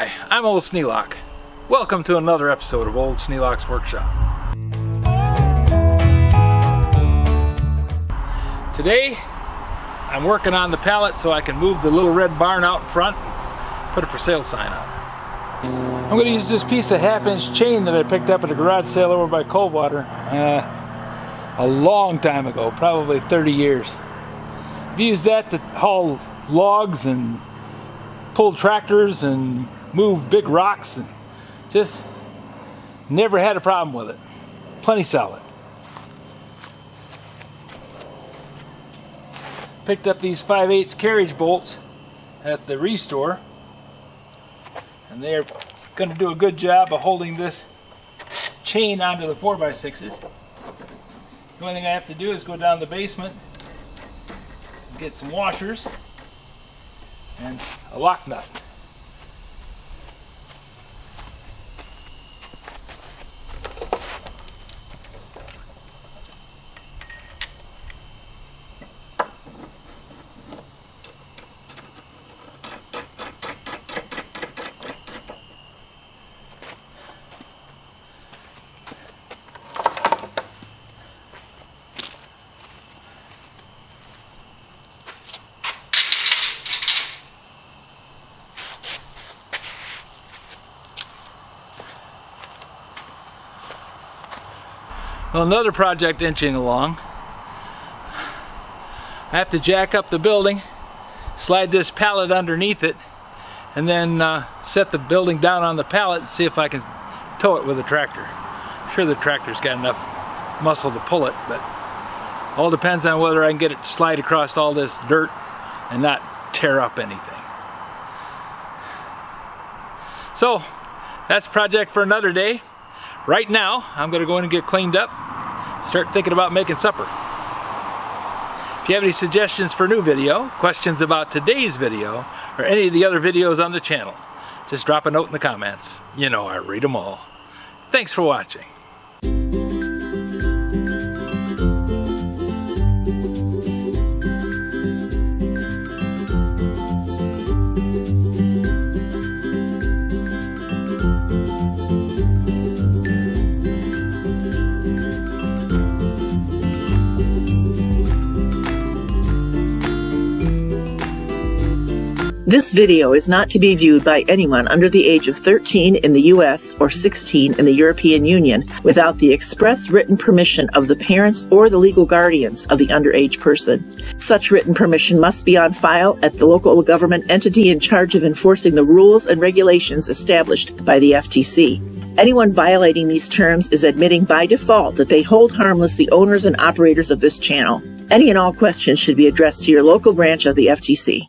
Hi, I'm Old Sneelock. Welcome to another episode of Old Sneelock's Workshop. Today, I'm working on the pallet so I can move the little red barn out in front and put a for sale sign on it. I'm going to use this piece of 1/2-inch chain that I picked up at a garage sale over by Coldwater a long time ago, probably 30 years. I've used that to haul logs and pull tractors and move big rocks and just never had a problem with it. Plenty solid. Picked up these 5/8 carriage bolts at the Restore, and they're going to do a good job of holding this chain onto the 4x6s. The only thing I have to do is go down the basement, get some washers and a lock nut. Well, another project inching along. I have to jack up the building, slide this pallet underneath it, and then set the building down on the pallet and see if I can tow it with a tractor. I'm sure the tractor's got enough muscle to pull it, but all depends on whether I can get it to slide across all this dirt and not tear up anything. So, that's a project for another day. Right now, I'm going to go in and get cleaned up, start thinking about making supper. If you have any suggestions for a new video, questions about today's video, or any of the other videos on the channel, just drop a note in the comments. You know I read them all. Thanks for watching. This video is not to be viewed by anyone under the age of 13 in the U.S. or 16 in the European Union without the express written permission of the parents or the legal guardians of the underage person. Such written permission must be on file at the local government entity in charge of enforcing the rules and regulations established by the FTC. Anyone violating these terms is admitting by default that they hold harmless the owners and operators of this channel. Any and all questions should be addressed to your local branch of the FTC.